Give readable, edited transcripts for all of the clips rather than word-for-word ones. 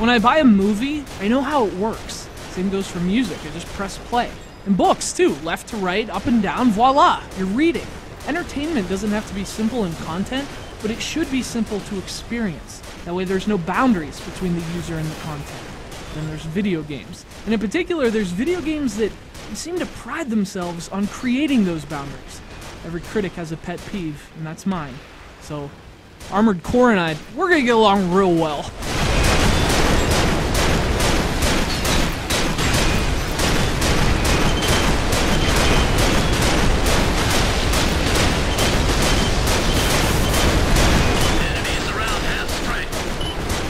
When I buy a movie, I know how it works. Same goes for music, I just press play. And books too, left to right, up and down, voila, you're reading. Entertainment doesn't have to be simple in content, but it should be simple to experience. That way there's no boundaries between the user and the content. Then there's video games. And in particular, there's video games that seem to pride themselves on creating those boundaries. Every critic has a pet peeve, and that's mine. So, Armored Core and we're gonna get along real well.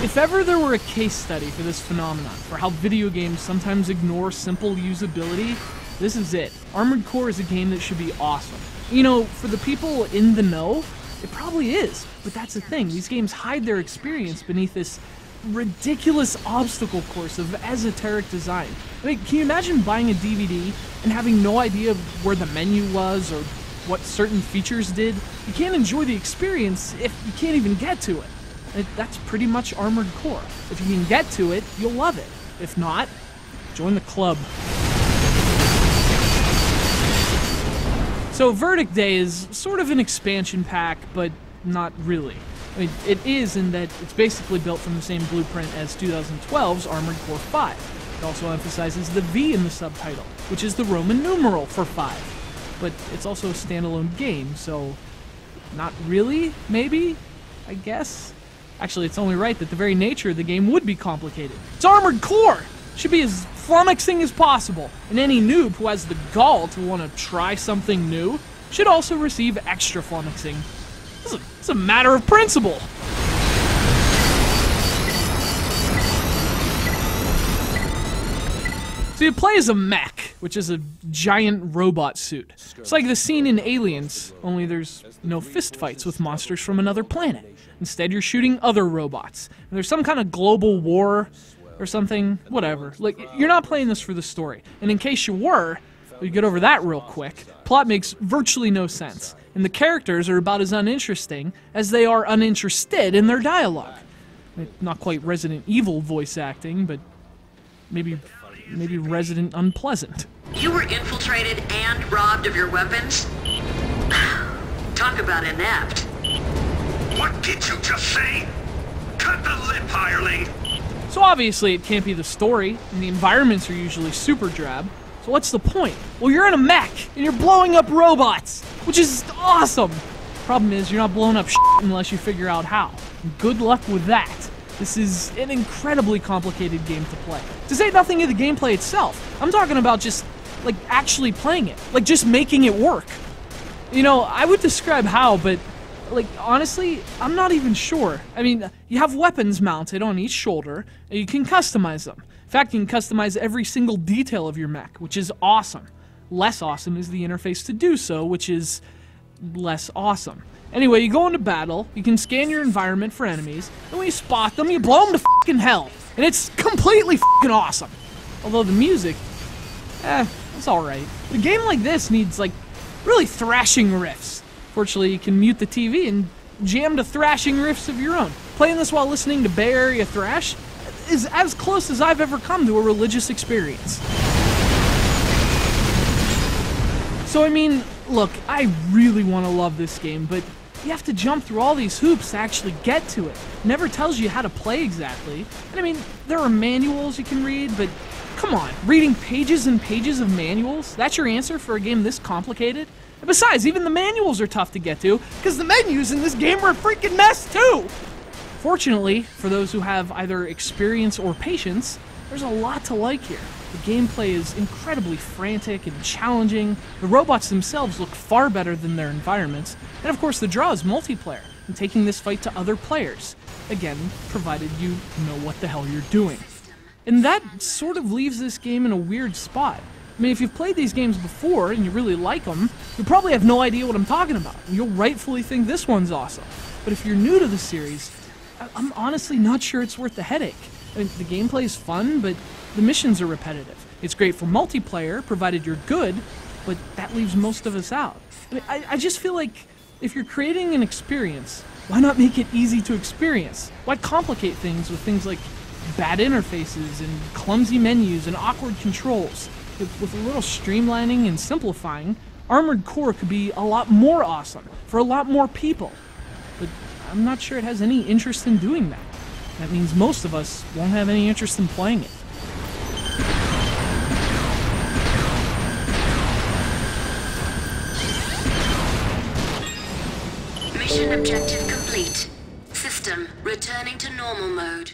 If ever there were a case study for this phenomenon, for how video games sometimes ignore simple usability, this is it. Armored Core is a game that should be awesome. You know, for the people in the know, it probably is, but that's the thing. These games hide their experience beneath this ridiculous obstacle course of esoteric design. I mean, can you imagine buying a DVD and having no idea where the menu was or what certain features did? You can't enjoy the experience if you can't even get to it. That's pretty much Armored Core. If you can get to it, you'll love it. If not, join the club. So Verdict Day is sort of an expansion pack, but not really. I mean, it is in that it's basically built from the same blueprint as 2012's Armored Core 5. It also emphasizes the V in the subtitle, which is the Roman numeral for 5. But it's also a standalone game, so not really, maybe, I guess? Actually, it's only right that the very nature of the game would be complicated. It's Armored Core! It should be as flummoxing as possible, and any noob who has the gall to want to try something new should also receive extra flummoxing. It's a matter of principle! So you play as a mech, which is a giant robot suit. It's like the scene in Aliens, only there's no fistfights with monsters from another planet. Instead, you're shooting other robots. And there's some kind of global war or something, whatever. Like, you're not playing this for the story. And in case you were, you get over that real quick, plot makes virtually no sense. And the characters are about as uninteresting as they are uninterested in their dialogue. Not quite Resident Evil voice acting, but maybe Resident Unpleasant. You were infiltrated and robbed of your weapons? Talk about inept. What did you just say? Cut the lip, hireling! So obviously it can't be the story, and the environments are usually super drab. So what's the point? Well, you're in a mech, and you're blowing up robots, which is awesome! Problem is, you're not blowing up shit unless you figure out how. And good luck with that. This is an incredibly complicated game to play. To say nothing of the gameplay itself, I'm talking about just, like, actually playing it. Like, just making it work. You know, I would describe how, but, like, honestly, I'm not even sure. I mean, you have weapons mounted on each shoulder, and you can customize them. In fact, you can customize every single detail of your mech, which is awesome. Less awesome is the interface to do so, which is less awesome. Anyway, you go into battle, you can scan your environment for enemies, and when you spot them, you blow them to fucking hell. And it's completely fucking awesome. Although the music, it's alright. A game like this needs, like, really thrashing riffs. Fortunately, you can mute the TV and jam to thrashing riffs of your own. Playing this while listening to Bay Area thrash is as close as I've ever come to a religious experience. So, I mean, look, I really want to love this game, but you have to jump through all these hoops to actually get to it. It never tells you how to play exactly. And I mean, there are manuals you can read, but come on, reading pages and pages of manuals? That's your answer for a game this complicated? And besides, even the manuals are tough to get to, because the menus in this game are a freaking mess too! Fortunately, for those who have either experience or patience, there's a lot to like here. The gameplay is incredibly frantic and challenging, the robots themselves look far better than their environments, and of course the draw is multiplayer, and taking this fight to other players. Again, provided you know what the hell you're doing. And that sort of leaves this game in a weird spot. I mean, if you've played these games before and you really like them, you'll probably have no idea what I'm talking about, and you'll rightfully think this one's awesome. But if you're new to the series, I'm honestly not sure it's worth the headache. I mean, the gameplay is fun, but the missions are repetitive. It's great for multiplayer, provided you're good, but that leaves most of us out. I mean, I just feel like if you're creating an experience, why not make it easy to experience? Why complicate things with things like bad interfaces and clumsy menus and awkward controls. With a little streamlining and simplifying, Armored Core could be a lot more awesome for a lot more people. But I'm not sure it has any interest in doing that. That means most of us won't have any interest in playing it. Mission objective complete. System returning to normal mode.